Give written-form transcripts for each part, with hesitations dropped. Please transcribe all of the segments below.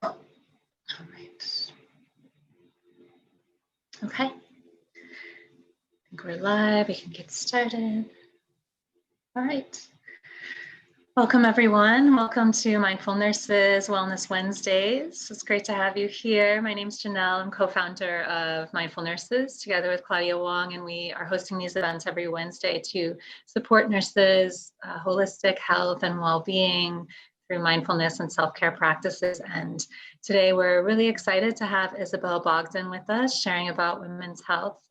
All right. Okay. I think we're live. We can get started. All right. Welcome, everyone. Welcome to Mindful Nurses Wellness Wednesdays. It's great to have you here. My name is Janelle. I'm co-founder of Mindful Nurses together with Claudia Wong, and we are hosting these events every Wednesday to support nurses' holistic health and well-being through mindfulness and self-care practices. And today we're really excited to have Isabel Bogdan with us, sharing about women's health.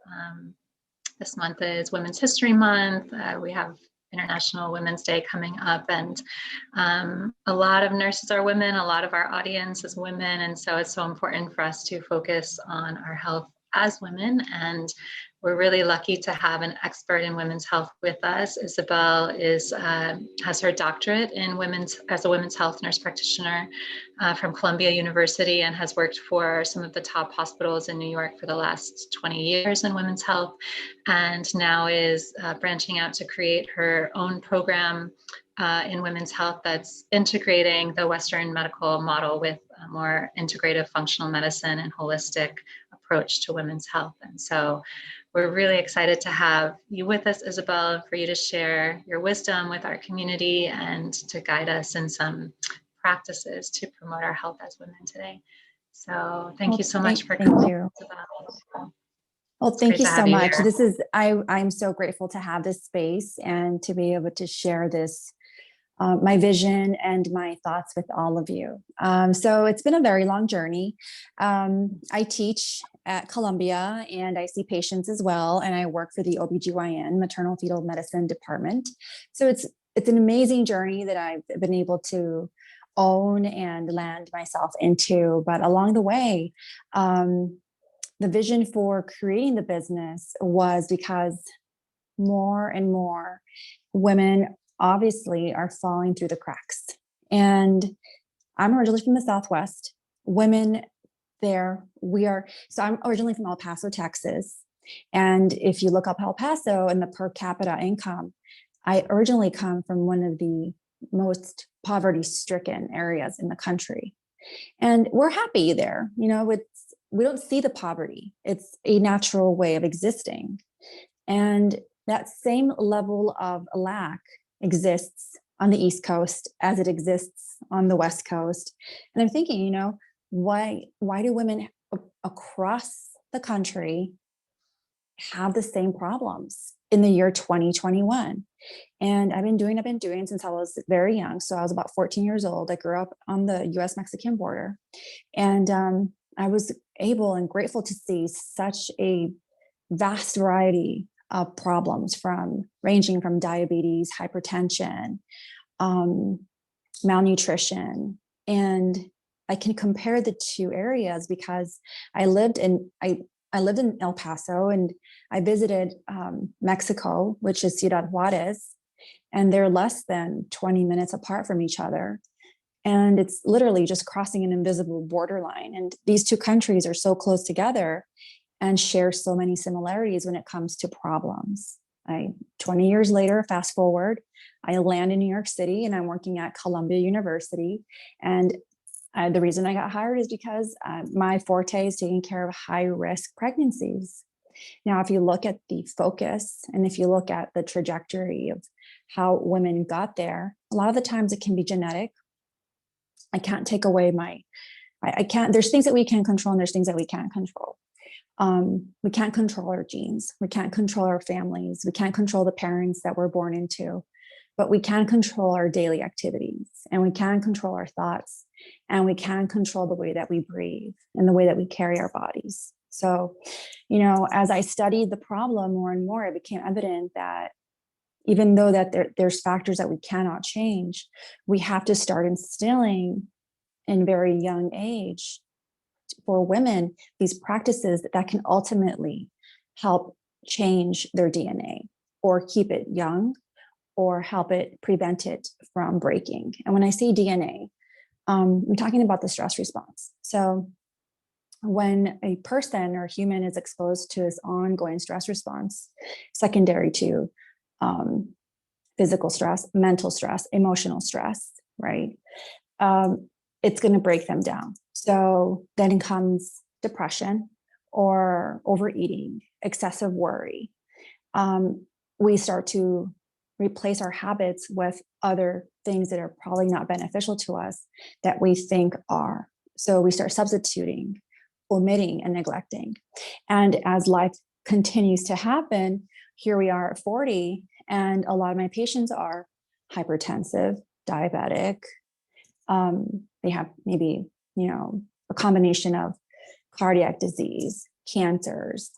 This month is Women's History Month. We have International Women's Day coming up, and a lot of nurses are women, a lot of our audience is women, and so it's so important for us to focus on our health as women, and we're really lucky to have an expert in women's health with us. Isabel has her doctorate in as a women's health nurse practitioner from Columbia University, and has worked for some of the top hospitals in New York for the last 20 years in women's health, and now is branching out to create her own program in women's health that's integrating the Western medical model with a more integrative functional medicine and holistic approach to women's health. And so we're really excited to have you with us, Isabel, for you to share your wisdom with our community and to guide us in some practices to promote our health as women today. So thank you so much for coming, Isabel. Well, thank you so much. I'm so grateful to have this space and to be able to share this, my vision and my thoughts with all of you. So it's been a very long journey. I teach at Columbia and I see patients as well. And I work for the OBGYN, maternal fetal medicine department. So it's an amazing journey that I've been able to own and land myself into. But along the way, the vision for creating the business was because more and more women obviously are falling through the cracks. And I'm originally from the Southwest. Women there, so I'm originally from El Paso, Texas. And if you look up El Paso and the per capita income, I originally come from one of the most poverty-stricken areas in the country. And we're happy there. You know, we don't see the poverty. It's a natural way of existing. And that same level of lack exists on the East Coast as it exists on the West Coast. And I'm thinking, you know, why do women across the country have the same problems in the year 2021? And I've been doing since I was very young. So I was about 14 years old. I grew up on the US-Mexican border. And I was able and grateful to see such a vast variety of problems ranging from diabetes, hypertension, malnutrition. And I can compare the two areas because I lived in El Paso and I visited Mexico, which is Ciudad Juarez, and they're less than 20 minutes apart from each other. And it's literally just crossing an invisible borderline. And these two countries are so close together and share so many similarities when it comes to problems. 20 years later, fast forward, I land in New York City and I'm working at Columbia University. And the reason I got hired is because my forte is taking care of high-risk pregnancies. Now, if you look at the focus and if you look at the trajectory of how women got there, a lot of the times it can be genetic. I can't take away there's things that we can control and there's things that we can't control. We can't control our genes. We can't control our families. We can't control the parents that we're born into, but we can control our daily activities and we can control our thoughts and we can control the way that we breathe and the way that we carry our bodies. So, you know, as I studied the problem more and more, it became evident that even though that there's factors that we cannot change, we have to start instilling in very young age for women these practices that can ultimately help change their DNA or keep it young or help it prevent it from breaking. And when I say DNA, I'm talking about the stress response. So when a person or human is exposed to this ongoing stress response, secondary to physical stress, mental stress, emotional stress, right? it's going to break them down. So then comes depression or overeating, excessive worry. We start to replace our habits with other things that are probably not beneficial to us that we think are. So we start substituting, omitting, and neglecting. And as life continues to happen, here we are at 40, and a lot of my patients are hypertensive, diabetic. They have maybe, a combination of cardiac disease, cancers.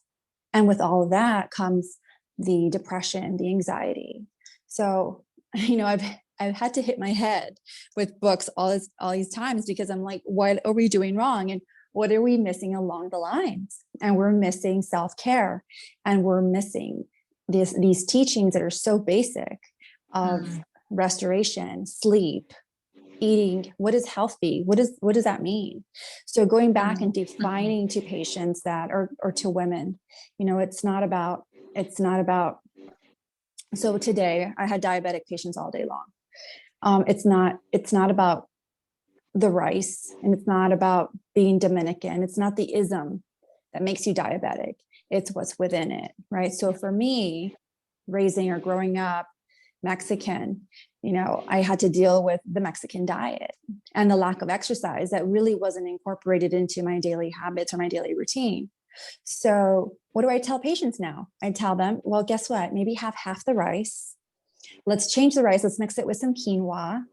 And with all of that comes the depression, the anxiety. So, I've had to hit my head with books all these times, because I'm like, what are we doing wrong? And what are we missing along the lines? And we're missing self-care, and we're missing these teachings that are so basic of restoration, sleep, eating. What is healthy? What does that mean? So going back and defining to patients that, or to women, it's not about, so today I had diabetic patients all day long. It's not about the rice, and it's not about being Dominican. It's not the ism that makes you diabetic. It's what's within it, right? So for me, raising or growing up Mexican, I had to deal with the Mexican diet and the lack of exercise that really wasn't incorporated into my daily habits or my daily routine. So what do I tell patients now? I tell them, well, guess what? Maybe have half the rice. Let's change the rice. Let's mix it with some quinoa,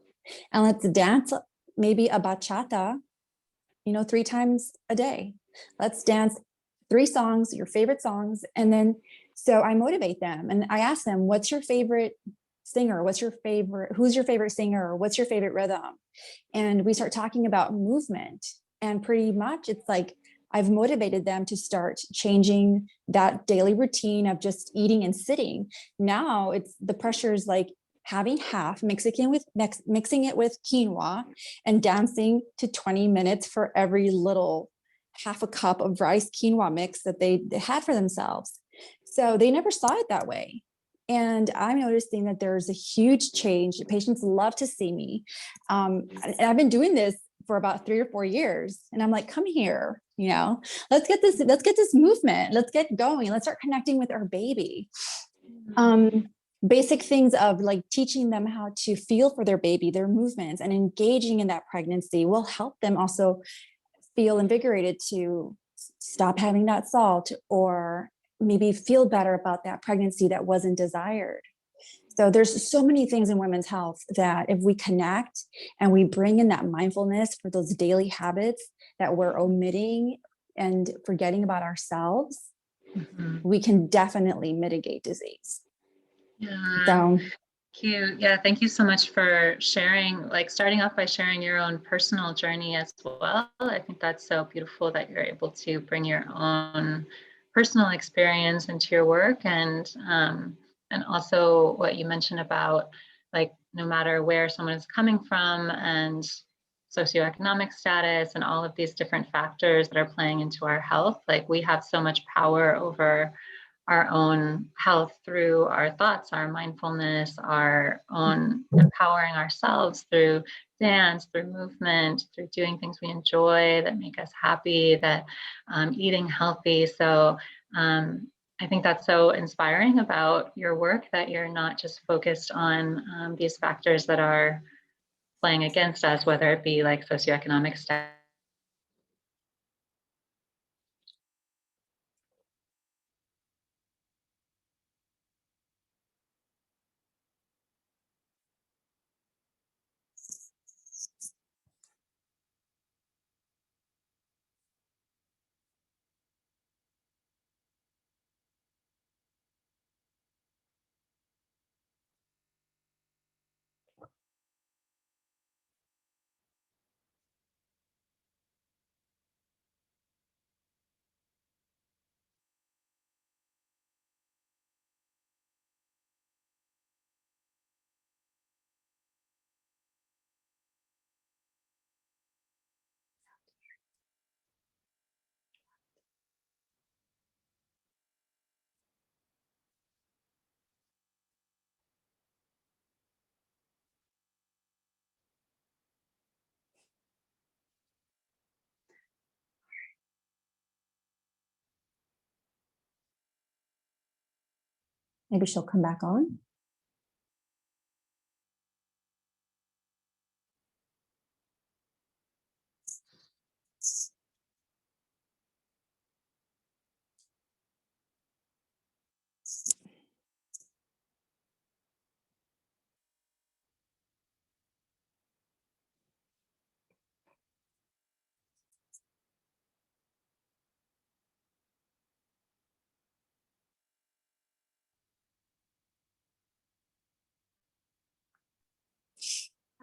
and let's dance maybe a bachata, 3 times a day. Let's dance 3 songs, your favorite songs. And then, so I motivate them and I ask them, what's your favorite singer? Who's your favorite singer? What's your favorite rhythm? And we start talking about movement, and pretty much it's like, I've motivated them to start changing that daily routine of just eating and sitting. Now it's the pressure is like having half, mixing it with quinoa, and dancing to 20 minutes for every little half a cup of rice quinoa mix that they had for themselves. So they never saw it that way. And I'm noticing that there's a huge change. Patients love to see me. And I've been doing this for about 3 or 4 years. And I'm like, come here, let's get this movement. Let's get going. Let's start connecting with our baby. Basic things of like teaching them how to feel for their baby, their movements, and engaging in that pregnancy will help them also feel invigorated to stop having that salt, or maybe feel better about that pregnancy that wasn't desired. So there's so many things in women's health that if we connect and we bring in that mindfulness for those daily habits that we're omitting and forgetting about ourselves, we can definitely mitigate disease. Yeah. So Cute. Yeah, thank you so much for sharing, starting off by sharing your own personal journey as well. I think that's so beautiful that you're able to bring your own personal experience into your work, and also what you mentioned about no matter where someone is coming from and socioeconomic status and all of these different factors that are playing into our health, we have so much power over our own health through our thoughts, our mindfulness, our own empowering ourselves through dance, through movement, through doing things we enjoy that make us happy, that eating healthy. So I think that's so inspiring about your work, that you're not just focused on these factors that are playing against us, whether it be socioeconomic status. Maybe she'll come back on.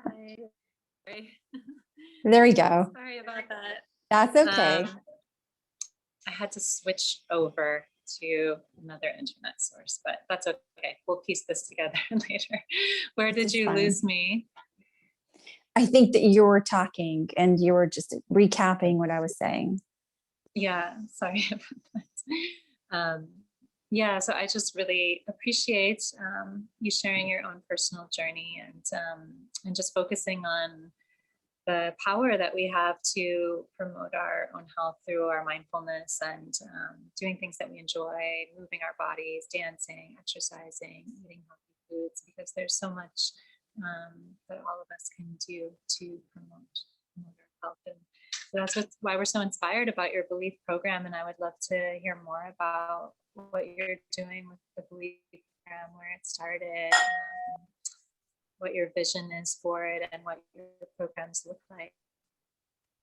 Hi. Sorry. There we go. Sorry about that. That's okay. I had to switch over to another internet source, but that's okay. We'll piece this together later. Where did you lose me? I think that you were talking and you were just recapping what I was saying. Yeah, sorry about that. Yeah, so I just really appreciate you sharing your own personal journey and just focusing on the power that we have to promote our own health through our mindfulness and doing things that we enjoy, moving our bodies, dancing, exercising, eating healthy foods, because there's so much that all of us can do to promote our health. And so that's why we're so inspired about your belief program. And I would love to hear more about what you're doing with the belief program, where it started, what your vision is for it, and what your programs look like.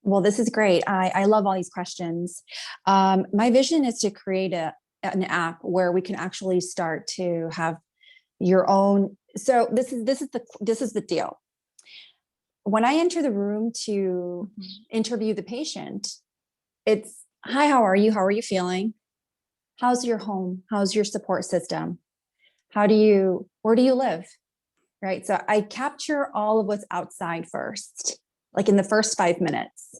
Well, this is great. I love all these questions. My vision is to create an app where we can actually start to have your own. So this is the deal. When I enter the room to interview the patient, it's, hi, how are you? How are you feeling? How's your home? How's your support system? Where do you live? Right. So I capture all of what's outside first, like in the first 5 minutes.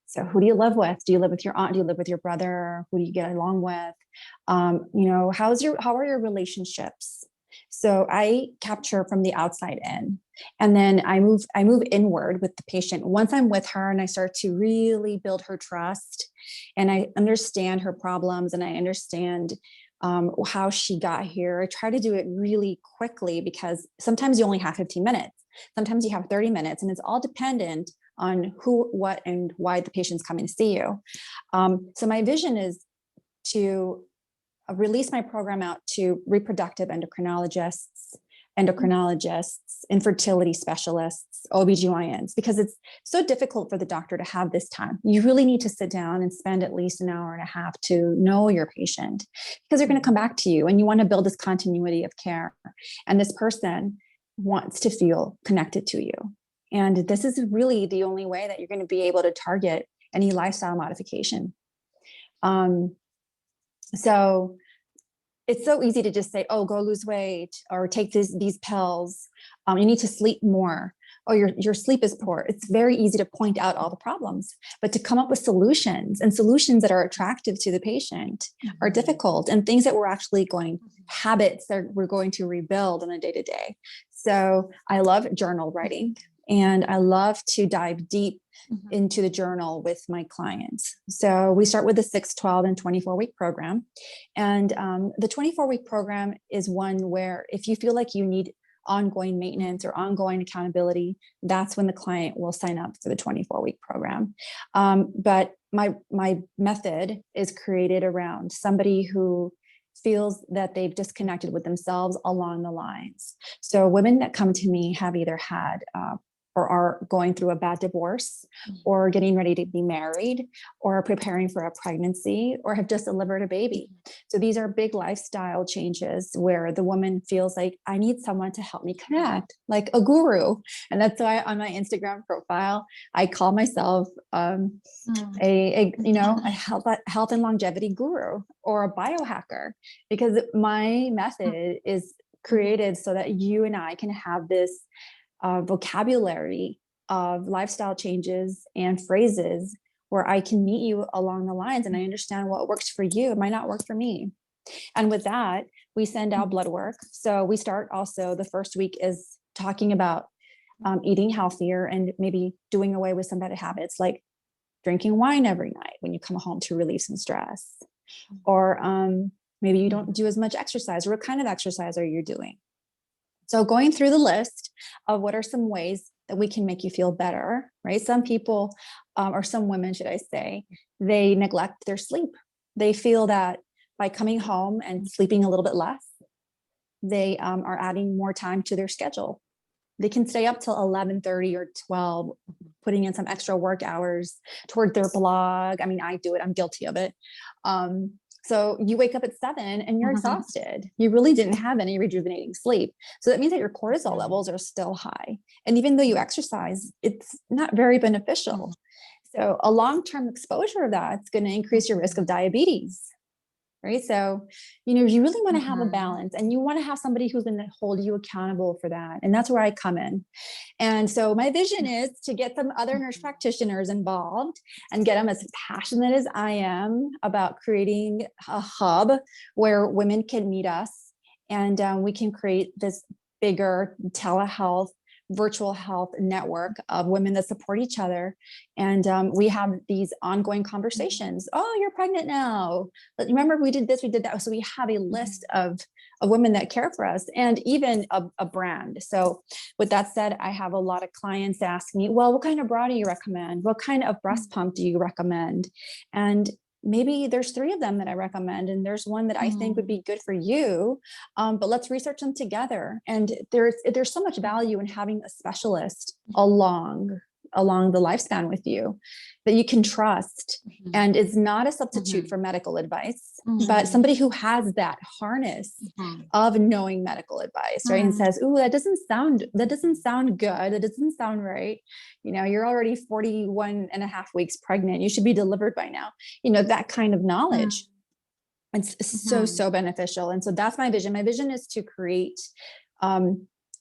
So who do you live with? Do you live with your aunt? Do you live with your brother? Who do you get along with? How are your relationships? So I capture from the outside in, and then I move inward with the patient. Once I'm with her and I start to really build her trust and I understand her problems and I understand how she got here. I try to do it really quickly because sometimes you only have 15 minutes. Sometimes you have 30 minutes, and it's all dependent on who, what, and why the patient's coming to see you. So my vision is to release my program out to reproductive endocrinologists, infertility specialists, OBGYNs, because it's so difficult for the doctor to have this time. You really need to sit down and spend at least an hour and a half to know your patient, because they're going to come back to you and you want to build this continuity of care. And this person wants to feel connected to you. And this is really the only way that you're going to be able to target any lifestyle modification. So it's so easy to just say, oh, go lose weight or take these pills. You need to sleep more. Oh, your sleep is poor. It's very easy to point out all the problems, but to come up with solutions that are attractive to the patient are difficult, and things that we're actually habits that we're going to rebuild on a day-to-day. So I love journal writing, and I love to dive deep into the journal with my clients. So we start with the 6, 12, and 24-week program. And the 24-week program is one where if you feel like you need ongoing maintenance or ongoing accountability, that's when the client will sign up for the 24-week program. But my method is created around somebody who feels that they've disconnected with themselves along the lines. So women that come to me have either had or are going through a bad divorce, or getting ready to be married, or preparing for a pregnancy, or have just delivered a baby. So these are big lifestyle changes where the woman feels like, I need someone to help me connect, like a guru. And that's why on my Instagram profile, I call myself a health and longevity guru or a biohacker, because my method is created so that you and I can have this vocabulary of lifestyle changes and phrases where I can meet you along the lines and I understand what works for you. It might not work for me. And with that, we send out blood work. So we start also, the first week is talking about eating healthier and maybe doing away with some bad habits, like drinking wine every night when you come home to relieve some stress, or Maybe you don't do as much exercise, or what kind of exercise are you doing? So going through the list of what are some ways that we can make you feel better, right? Some people, or some women, should I say, they neglect their sleep. They feel that by coming home and sleeping a little bit less, they are adding more time to their schedule. They can stay up till 11:30 or 12, putting in some extra work hours toward their blog. I mean, I do it. I'm guilty of it. So you wake up at 7 and you're exhausted. You really didn't have any rejuvenating sleep. So that means that your cortisol levels are still high. And even though you exercise, it's not very beneficial. So a long-term exposure of that's going to increase your risk of diabetes. Right. So, you really want to have a balance, and you want to have somebody who's going to hold you accountable for that. And that's where I come in. And so my vision is to get some other nurse practitioners involved and get them as passionate as I am about creating a hub where women can meet us, and we can create this bigger telehealth, virtual health network of women that support each other. And we have these ongoing conversations. Oh, you're pregnant now. But remember, we did this, we did that. So we have a list of women that care for us, and even a brand. So with that said, I have a lot of clients ask me, well, what kind of bra do you recommend? What kind of breast pump do you recommend? And maybe there's 3 of them that I recommend, and there's one that I think would be good for you. But let's research them together. And there's so much value in having a specialist along the lifespan with you that you can trust. And it's not a substitute for medical advice, but somebody who has that harness of knowing medical advice, right? And says, ooh, that doesn't sound good. That doesn't sound right. You're already 41 and a half weeks pregnant. You should be delivered by now. That kind of knowledge. It's so beneficial. And so that's my vision. My vision is to create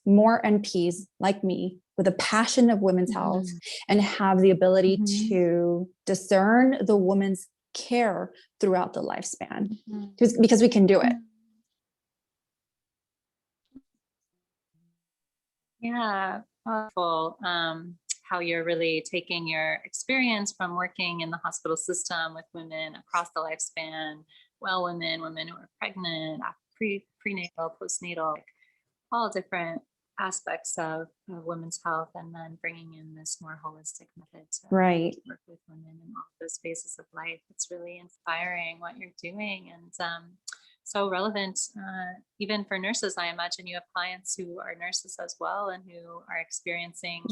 more NPs like me with a passion of women's health, and have the ability to discern the woman's care throughout the lifespan, because we can do it. Yeah, powerful. How you're really taking your experience from working in the hospital system with women across the lifespan, women who are pregnant, prenatal, postnatal, all different aspects of women's health, and then bringing in this more holistic method to work with women in all those phases of life. It's really inspiring what you're doing, and so relevant even for nurses. I imagine you have clients who are nurses as well, and who are experiencing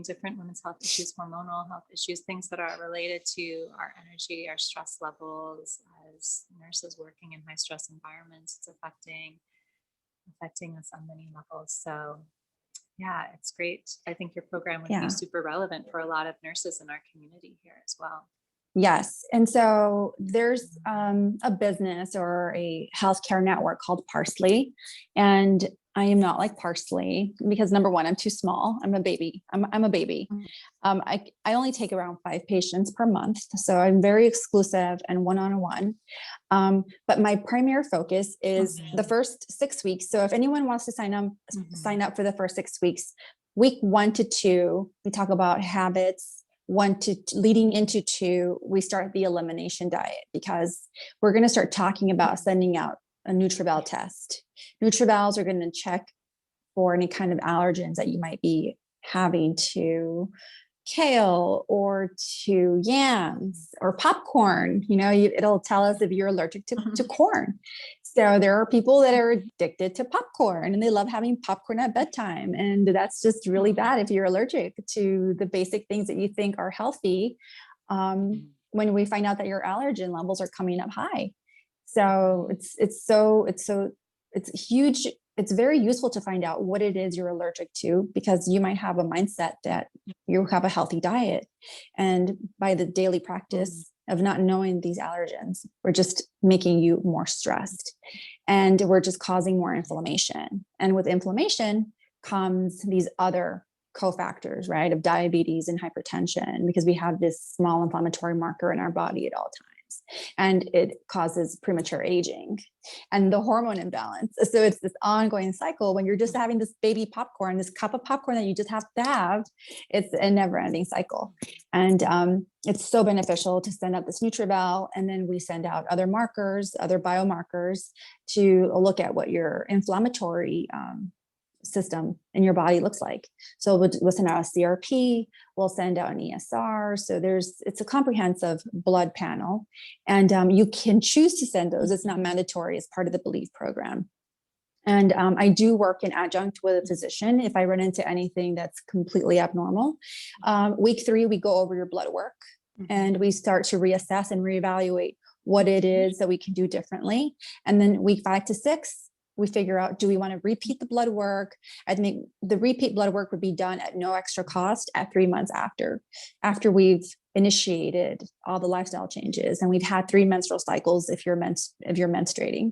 different women's health issues, hormonal health issues, things that are related to our energy, our stress levels. As nurses working in high stress environments, it's affecting us on many levels. So yeah, it's great. I think your program would be super relevant for a lot of nurses in our community here as well. Yes. And so there's a business or a healthcare network called Parsley. And I am not like Parsley because, number one, I'm too small. I'm a baby. I'm a baby. I only take around 5 patients per month. So I'm very exclusive and one-on-one. But my primary focus is the first 6 weeks. So if anyone wants to sign up for the first 6 weeks, week 1 to 2, we talk about habits. 1 to leading into 2, we start the elimination diet, because we're going to start talking about sending out a NutriVal test. NutriVals are going to check for any kind of allergens that you might be having to kale or to yams or popcorn. It'll tell us if you're allergic to corn. So there are people that are addicted to popcorn and they love having popcorn at bedtime. And that's just really bad if you're allergic to the basic things that you think are healthy. When we find out that your allergen levels are coming up high. So it's huge. It's very useful to find out what it is you're allergic to, because you might have a mindset that you have a healthy diet. And by the daily practice of not knowing these allergens, we're just making you more stressed, and we're just causing more inflammation. And with inflammation comes these other cofactors, right, of diabetes and hypertension, because we have this small inflammatory marker in our body at all times. times, and it causes premature aging and the hormone imbalance. So it's this ongoing cycle when you're just having this baby popcorn, this cup of popcorn that you just have to have. It's a never ending cycle. And it's so beneficial to send out this NutriBel, and then we send out other markers, other biomarkers to look at what your inflammatory system in your body looks like. So we'll send out a CRP, we'll send out an ESR. So it's a comprehensive blood panel, and you can choose to send those. It's not mandatory as part of the belev program. And I do work in adjunct with a physician if I run into anything that's completely abnormal. Week 3, we go over your blood work, and we start to reassess and reevaluate what it is that we can do differently. And then week 5 to 6, we figure out, do we want to repeat the blood work? I think the repeat blood work would be done at no extra cost at 3 months after we've initiated all the lifestyle changes and we've had 3 menstrual cycles if you're menstruating.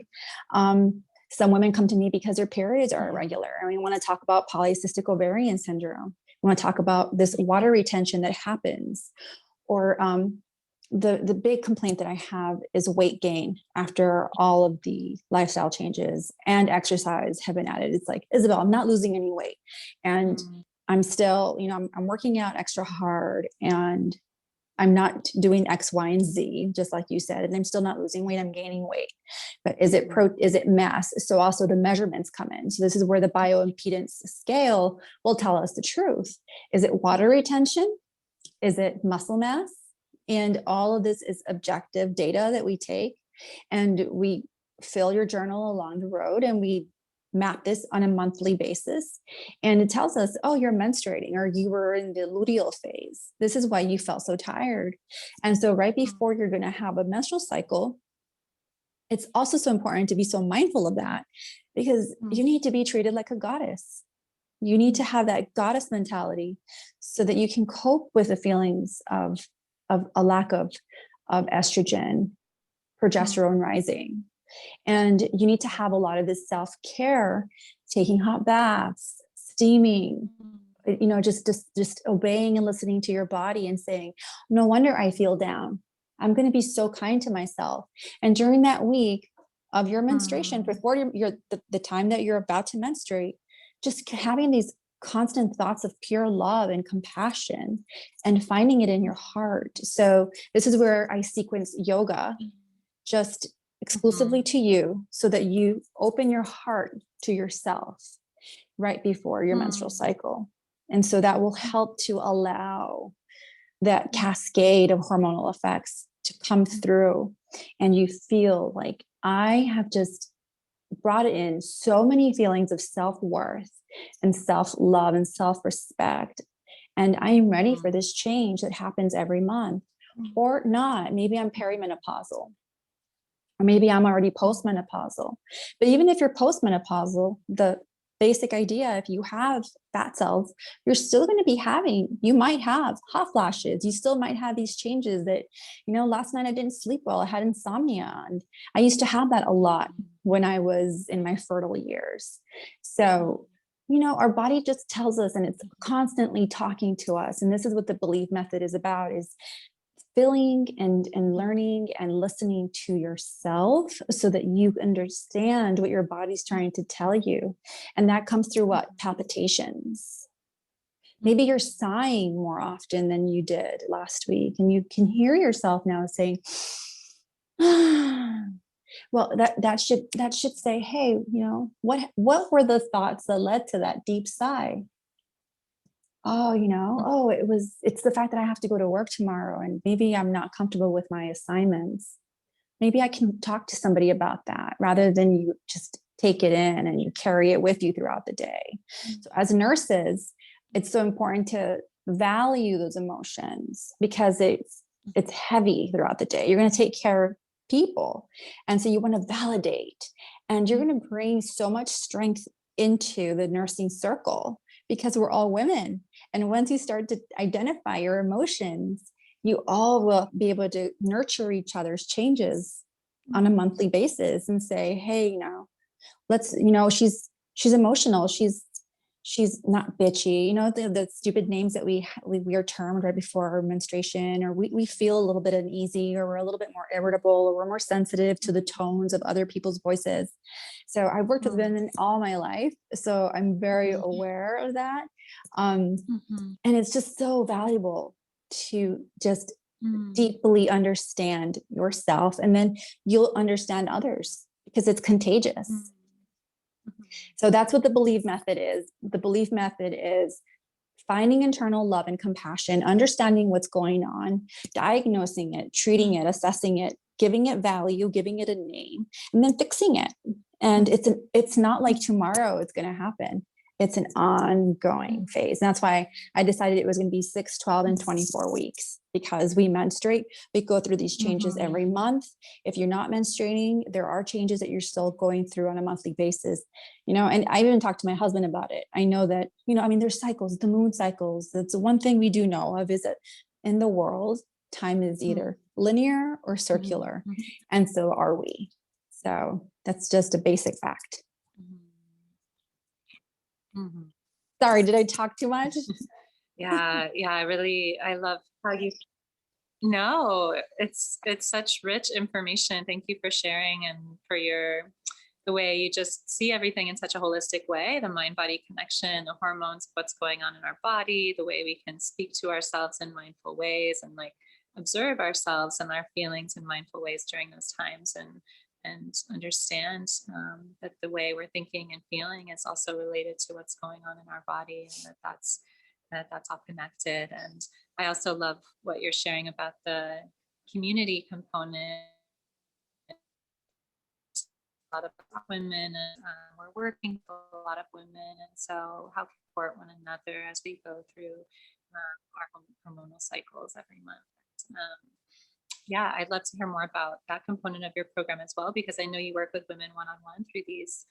Some women come to me because their periods are irregular, and we want to talk about polycystic ovarian syndrome. We want to talk about this water retention that happens, or the big complaint that I have is weight gain after all of the lifestyle changes and exercise have been added. It's like, Isabel, I'm not losing any weight, and I'm still, I'm working out extra hard, and I'm not doing X, Y, and Z, just like you said, and I'm still not losing weight, I'm gaining weight. But is it mass? So also the measurements come in. So this is where the bioimpedance scale will tell us the truth. Is it water retention? Is it muscle mass? And all of this is objective data that we take, and we fill your journal along the road, and we map this on a monthly basis. And it tells us, oh, you're menstruating, or you were in the luteal phase. This is why you felt so tired. And so right before you're going to have a menstrual cycle, it's also so important to be so mindful of that, because you need to be treated like a goddess. You need to have that goddess mentality so that you can cope with the feelings of a lack of estrogen, progesterone rising. And you need to have a lot of this self-care, taking hot baths, steaming, just obeying and listening to your body and saying, no wonder I feel down. I'm going to be so kind to myself. And during that week of your menstruation, before the time that you're about to menstruate, just having these constant thoughts of pure love and compassion and finding it in your heart. So this is where I sequence yoga just exclusively to you, so that you open your heart to yourself right before your menstrual cycle. And so that will help to allow that cascade of hormonal effects to come through. And you feel like, I have just brought in so many feelings of self-worth and self-love and self-respect. And I am ready for this change that happens every month, or not. Maybe I'm perimenopausal, or maybe I'm already postmenopausal. But even if you're postmenopausal, the basic idea, if you have fat cells, you're still going to be you might have hot flashes. You still might have these changes that, last night I didn't sleep well. I had insomnia. And I used to have that a lot when I was in my fertile years. So, our body just tells us, and it's constantly talking to us. And this is what the belev method is about, is feeling and learning and listening to yourself so that you understand what your body's trying to tell you. And that comes through what? Palpitations. Maybe you're sighing more often than you did last week, and you can hear yourself now saying, well, that should say, hey, what were the thoughts that led to that deep sigh? Oh, it's the fact that I have to go to work tomorrow, and maybe I'm not comfortable with my assignments. Maybe I can talk to somebody about that, rather than you just take it in and you carry it with you throughout the day. So as nurses, it's so important to value those emotions, because it's heavy throughout the day. You're going to take care of people. And so you want to validate, and you're going to bring so much strength into the nursing circle, because we're all women. And once you start to identify your emotions, you all will be able to nurture each other's changes on a monthly basis and say, hey, let's, she's emotional. She's she's not bitchy, you know, the stupid names that we are termed right before our menstruation, or we feel a little bit uneasy, or we're a little bit more irritable, or we're more sensitive to the tones of other people's voices. So I worked with women all my life, so I'm very aware of that. And it's just so valuable to just deeply understand yourself, and then you'll understand others, because it's contagious. So that's what the belief method is. The belief method is finding internal love and compassion, understanding what's going on, diagnosing it, treating it, assessing it, giving it value, giving it a name, and then fixing it. And it's not like tomorrow it's going to happen. It's an ongoing phase. And that's why I decided it was going to be 6, 12, and 24 weeks, because we menstruate, we go through these changes every month. If you're not menstruating, there are changes that you're still going through on a monthly basis, you know, and I even talked to my husband about it. I know that, you know, I mean, there's cycles, the moon cycles. That's one thing we do know of, is that in the world, time is either linear or circular. And so are we. So that's just a basic fact. Sorry, did I talk too much? Yeah, I love how you. No, it's such rich information. Thank you for sharing, and for the way you just see everything in such a holistic way, the mind-body connection, the hormones, what's going on in our body, the way we can speak to ourselves in mindful ways, and like observe ourselves and our feelings in mindful ways during those times, and understand that the way we're thinking and feeling is also related to what's going on in our body, and that's all connected. And I also love what you're sharing about the community component. A lot of women, and we're working with a lot of women, and so how we support one another as we go through our hormonal cycles every month. Yeah, I'd love to hear more about that component of your program as well, because I know you work with women one-on-one through these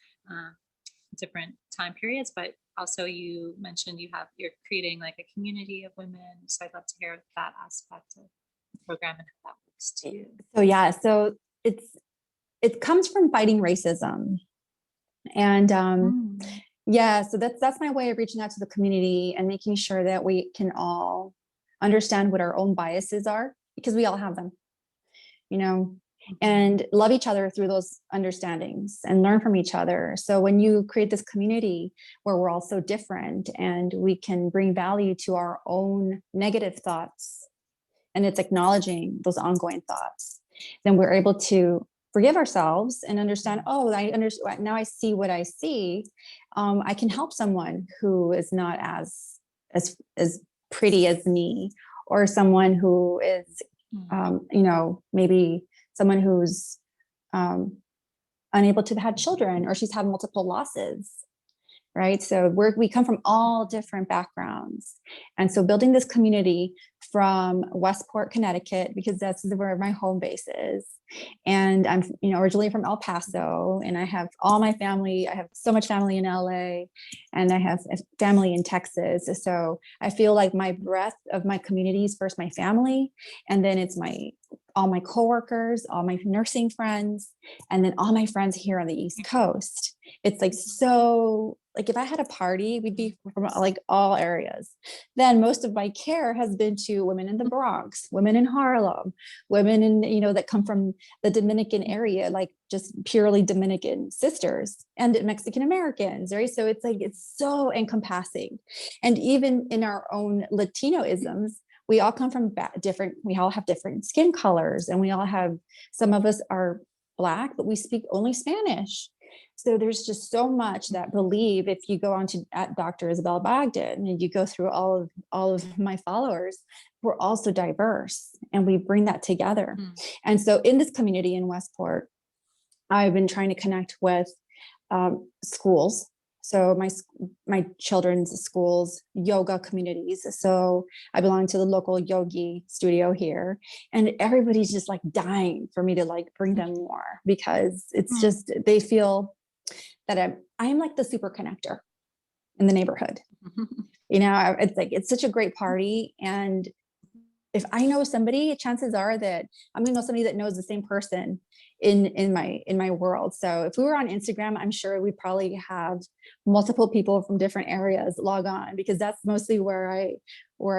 different time periods, but also you mentioned you're creating like a community of women. So I'd love to hear that aspect of the program and how that works too. So yeah, so it comes from fighting racism. And yeah, so that's my way of reaching out to the community and making sure that we can all understand what our own biases are, because we all have them, you know, and love each other through those understandings and learn from each other. So when you create this community where we're all so different and we can bring value to our own negative thoughts, and it's acknowledging those ongoing thoughts, then we're able to forgive ourselves and understand, oh, I understand now, I see what I see. I can help someone who is not as pretty as me, or someone who is, you know, maybe someone who's unable to have children, or she's had multiple losses, right? So we come from all different backgrounds. And so building this community from Westport, Connecticut, because that's where my home base is. And I'm, you know, originally from El Paso, and I have all my family. I have so much family in LA, and I have family in Texas. So I feel like my breadth of my community is first my family, and then it's all my coworkers, all my nursing friends, and then all my friends here on the East Coast. It's like, so like if I had a party, we'd be from like all areas. Then most of my care has been to women in the Bronx, women in Harlem, women in, you know, that come from the Dominican area, like just purely Dominican sisters, and Mexican Americans, right? So it's like, it's so encompassing. And even in our own Latinoisms, we all come from we all have different skin colors, and we all have, some of us are Black, but we speak only Spanish. So there's just so much that believe, if you go on to at Dr. Isabel Bogdan and you go through all of my followers, we're also diverse, and we bring that together. And so in this community in Westport, I've been trying to connect with schools. So my children's schools, yoga communities. So I belong to the local yogi studio here, and everybody's just like dying for me to like bring them more, because it's just, they feel that I'm like the super connector in the neighborhood. You know, it's like, it's such a great party. And if I know somebody, chances are that I'm going to know somebody that knows the same person. in my world. So if we were on Instagram, I'm sure we'd probably have multiple people from different areas log on, because that's mostly where I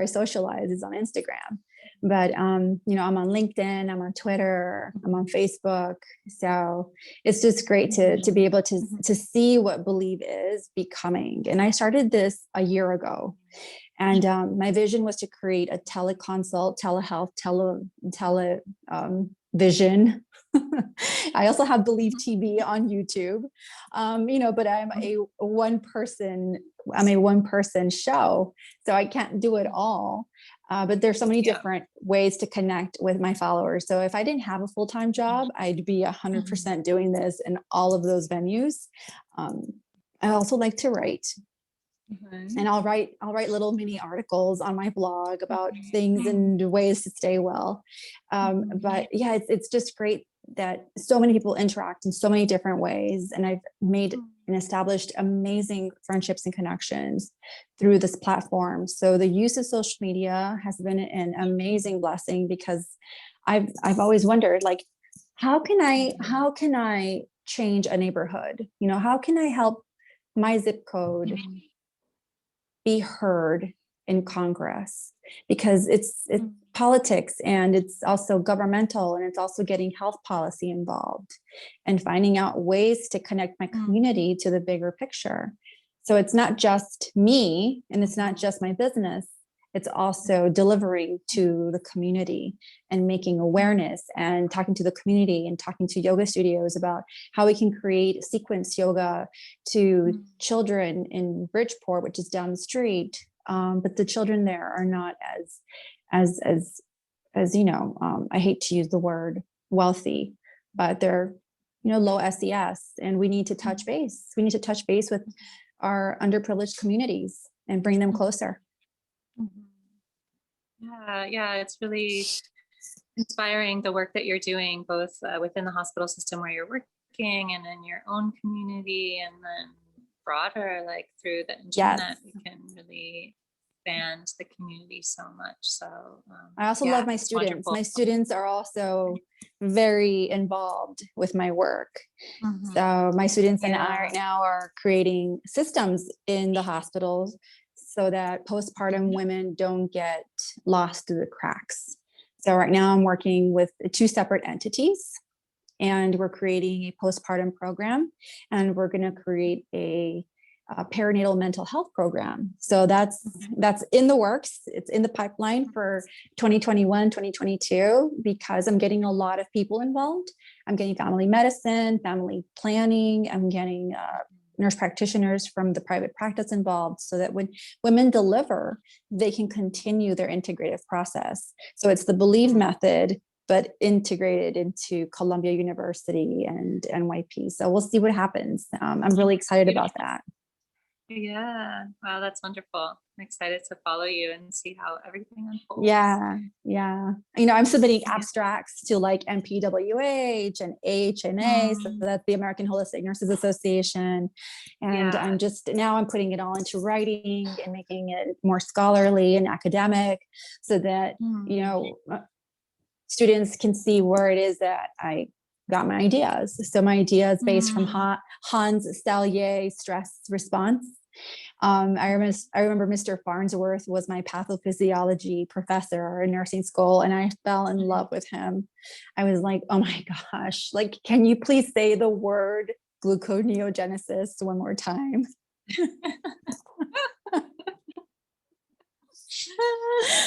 socialize, is on Instagram. But you know, I'm on LinkedIn, I'm on Twitter, I'm on Facebook. So it's just great to be able to see what Believe is becoming. And I started this a year ago. And my vision was to create a teleconsult, telehealth, vision. I also have Believe TV on YouTube, you know, but I'm a one person show, so I can't do it all. But there's so many different ways to connect with my followers. So if I didn't have a full-time job, I'd be 100% doing this in all of those venues. I also like to write. And I'll write little mini articles on my blog about things and ways to stay well. But yeah, it's just great that so many people interact in so many different ways. And I've made and established amazing friendships and connections through this platform. So the use of social media has been an amazing blessing, because I've always wondered, like, how can I change a neighborhood? You know, how can I help my zip code be heard in Congress? Because it's politics, and it's also governmental, and it's also getting health policy involved, and finding out ways to connect my community to the bigger picture. So it's not just me, and it's not just my business. It's also delivering to the community and making awareness, and talking to the community, and talking to yoga studios about how we can create sequence yoga to children in Bridgeport, which is down the street. But the children there are not as you know, I hate to use the word wealthy, but they're, you know, low SES, and we need to touch base. We need to touch base with our underprivileged communities and bring them closer. Yeah, it's really inspiring, the work that you're doing, both within the hospital system where you're working, and in your own community, and then broader, like through the internet. We can really expand the community so much. So I also love my students. Wonderful. My students are also very involved with my work. So my students and I right now are creating systems in the hospitals so that postpartum women don't get lost through the cracks. So right now I'm working with 2 separate entities, and we're creating a postpartum program, and we're going to create a perinatal mental health program. So that's in the works. It's in the pipeline for 2021, 2022, because I'm getting a lot of people involved. I'm getting family medicine, family planning. I'm getting nurse practitioners from the private practice involved, so that when women deliver, they can continue their integrative process. So it's the Believe method, but integrated into Columbia University and NYP. So we'll see what happens. I'm really excited about that. Yeah. Wow, that's wonderful. I'm excited to follow you and see how everything unfolds. Yeah. You know, I'm submitting abstracts to like MPWH and AHNA, so that's the American Holistic Nurses Association. And I'm putting it all into writing and making it more scholarly and academic, so that, you know, students can see where it is that I got my ideas. So my ideas based from Hans Selye stress response. I remember Mr. Farnsworth was my pathophysiology professor in nursing school, and I fell in love with him. I was like, oh my gosh, like, can you please say the word gluconeogenesis one more time? He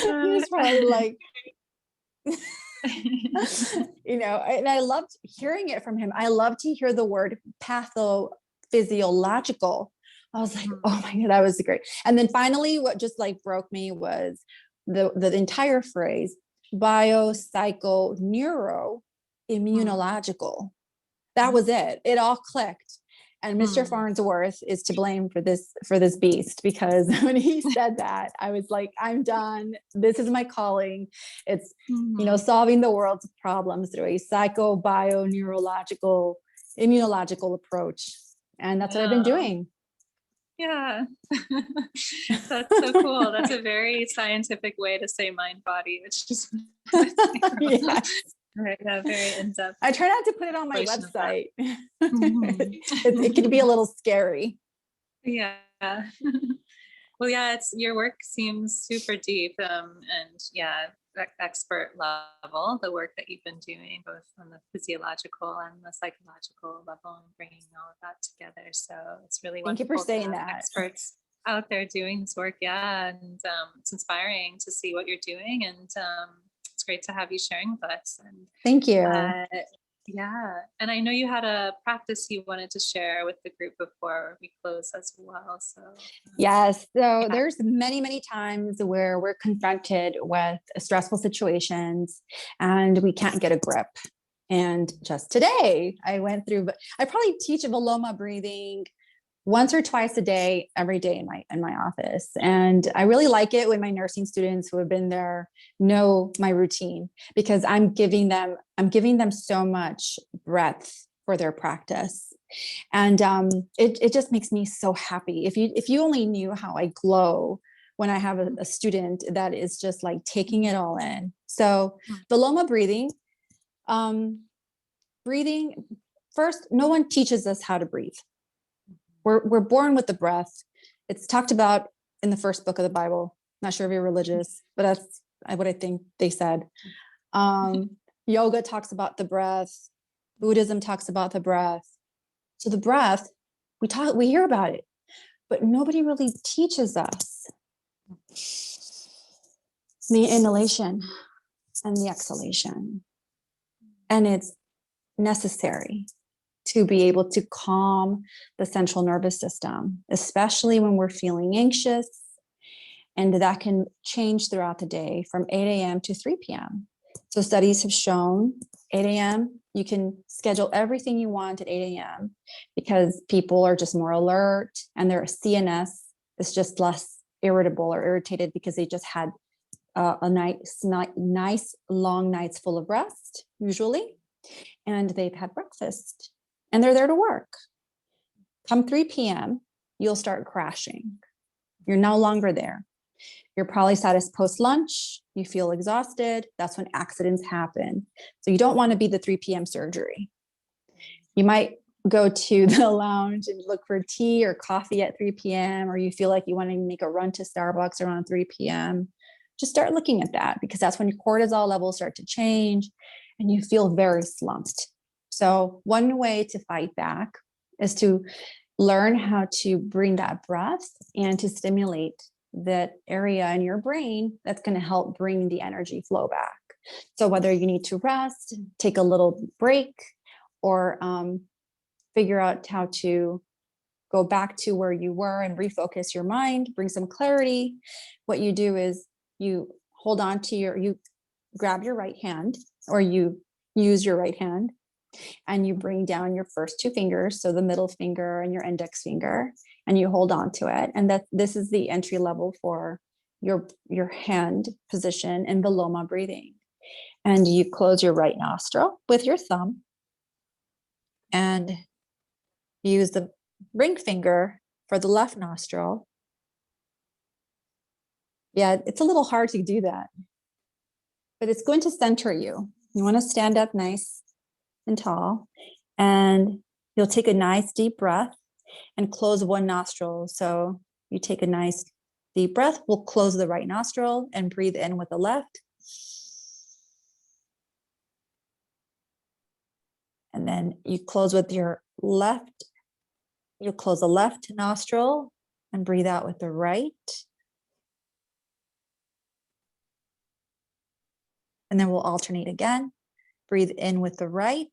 was probably like, you know, and I loved hearing it from him. I love to hear the word pathophysiological. I was like, oh my God, that was great. And then finally, what just like broke me was the entire phrase, biopsychoneuroimmunological. That was it. It all clicked. And Mr. Farnsworth is to blame for this beast, because when he said that, I was like, I'm done. This is my calling. It's, you know, solving the world's problems through a psycho-bio-neurological, immunological approach. And that's what I've been doing. Yeah. That's so cool. That's a very scientific way to say mind body. It's just Yes. Right, yeah, very in-depth I try not to put it on my exploration of that. website. Mhm. It can be a little scary. Yeah. Well, yeah, it's your work seems super deep, and yeah, expert level, the work that you've been doing, both on the physiological and the psychological level, and bringing all of that together. So it's really Thank you for wonderful to saying have that. experts out there doing this work. Yeah, and it's inspiring to see what you're doing, and it's great to have you sharing with us. And Thank you. yeah, and I know you had a practice you wanted to share with the group before we close as well. So Yes. So yeah. there's many, many times where we're confronted with stressful situations and we can't get a grip. And just today I went through, I probably teach Veloma breathing once or twice a day, every day in my office. And I really like it when my nursing students who have been there know my routine, because I'm giving them so much breadth for their practice. And it just makes me so happy. If you only knew how I glow when I have a student that is just like taking it all in. So the Loma breathing first, no one teaches us how to breathe. We're born with the breath. It's talked about in the first book of the Bible. Not sure if you're religious, but that's what I think they said. Yoga talks about the breath. Buddhism talks about the breath. So the breath, we hear about it, but nobody really teaches us the inhalation and the exhalation. And it's necessary to be able to calm the central nervous system, especially when we're feeling anxious. And that can change throughout the day from 8 a.m. to 3 p.m. So studies have shown 8 a.m., you can schedule everything you want at 8 a.m. because people are just more alert and their CNS is just less irritable or irritated because they just had a nice long nights full of rest, usually, and they've had breakfast and they're there to work. Come 3 p.m., you'll start crashing. You're no longer there. You're probably satisfied post-lunch. You feel exhausted. That's when accidents happen. So you don't want to be the 3 p.m. surgery. You might go to the lounge and look for tea or coffee at 3 p.m., or you feel like you want to make a run to Starbucks around 3 p.m. Just start looking at that, because that's when your cortisol levels start to change and you feel very slumped. So one way to fight back is to learn how to bring that breath and to stimulate that area in your brain that's going to help bring the energy flow back. So whether you need to rest, take a little break, or figure out how to go back to where you were and refocus your mind, bring some clarity, what you do is you hold on to you grab your right hand, or you use your right hand, and you bring down your first two fingers, so the middle finger and your index finger, and you hold on to it. And that this is the entry level for your hand position in Veloma breathing. And you close your right nostril with your thumb and use the ring finger for the left nostril. Yeah, it's a little hard to do that, but it's going to center you. You want to stand up nice and tall, and you'll take a nice deep breath and close one nostril. So you take a nice deep breath, we'll close the right nostril and breathe in with the left. And then you close with your left, you'll close the left nostril and breathe out with the right. And then we'll alternate again. Breathe in with the right,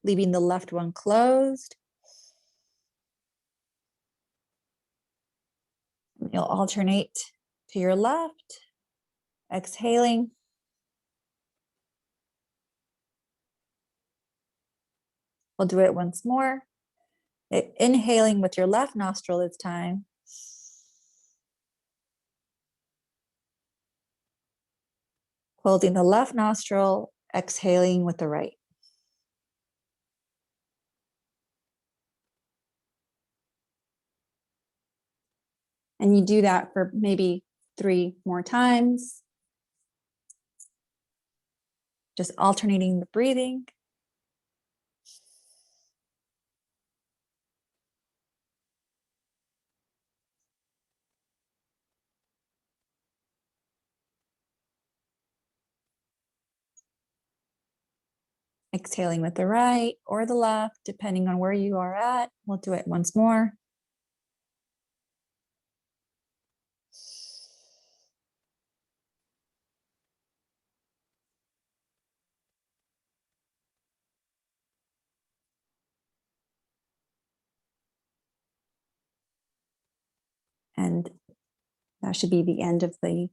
leaving the left one closed. You'll alternate to your left, exhaling. We'll do it once more. Inhaling with your left nostril this time. Closing the left nostril, exhaling with the right. And you do that for maybe 3 more times. Just alternating the breathing. Exhaling with the right or the left, depending on where you are at. We'll do it once more. And that should be the end of the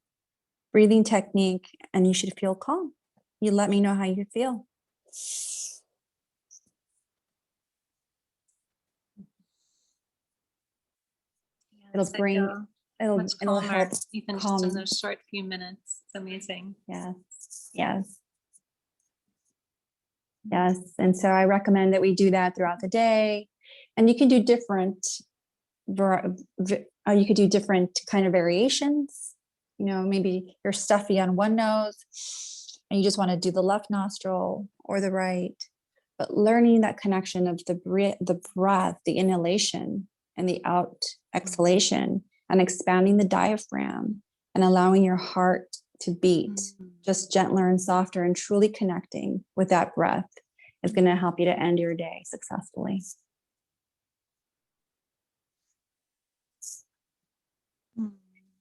breathing technique, and you should feel calm. You let me know how you feel. It'll bring, it'll help even calm. just in those short few minutes. It's amazing. Yes, yes, yes. And so I recommend that we do that throughout the day. And you can do different, you could do different kind of variations. You know, maybe you're stuffy on one nose and you just want to do the left nostril or the right. But learning that connection of the breath, the inhalation and the out exhalation, and expanding the diaphragm and allowing your heart to beat just gentler and softer, and truly connecting with that breath is going to help you to end your day successfully.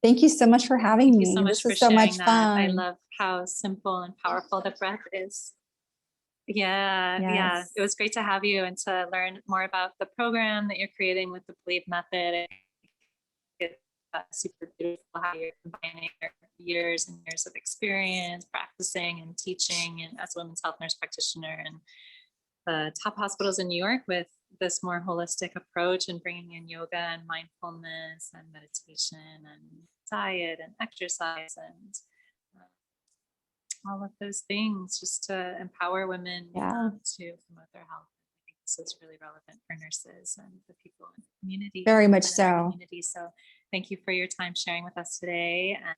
Thank you so much for having me. Thank you so much This for was so sharing much that. fun. I love how simple and powerful the breath is. Yeah, Yes. yeah. It was great to have you and to learn more about the program that you're creating with the belev method. It's super beautiful how you're combining your years and years of experience practicing and teaching and as a women's health nurse practitioner and the top hospitals in New York with this more holistic approach and bringing in yoga and mindfulness and meditation and diet and exercise and all of those things just to empower women to promote their health. I think this is really relevant for nurses and the people in the community. Very much in our so. community. So thank you for your time sharing with us today. And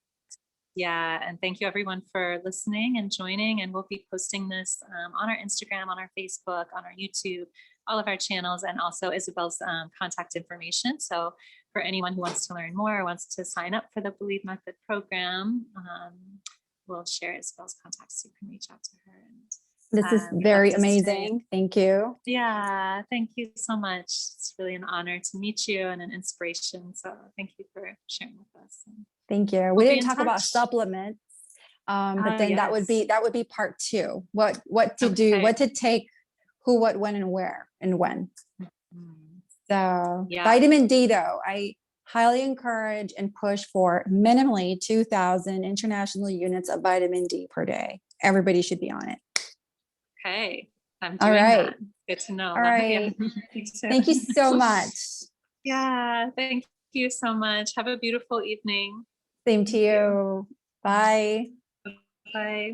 yeah, and thank you everyone for listening and joining. And we'll be posting this on our Instagram, on our Facebook, on our YouTube, all of our channels, and also Isabel's contact information. So for anyone who wants to learn more, or wants to sign up for the belev method program, we'll share Isabel's contacts so you can reach out to her. And, this is very amazing. Thank you. Yeah, thank you so much. It's really an honor to meet you and an inspiration. So thank you for sharing with us. Thank you. We didn't talk about supplements, but then that would be part 2. What to do, what to take, who, what, when, and where, and when. So vitamin D, though, I highly encourage and push for minimally 2,000 international units of vitamin D per day. Everybody should be on it. Okay, I'm doing that. Good to know. All right. Thank you so much. Yeah, thank you so much. Have a beautiful evening. Same to you. Bye. Bye.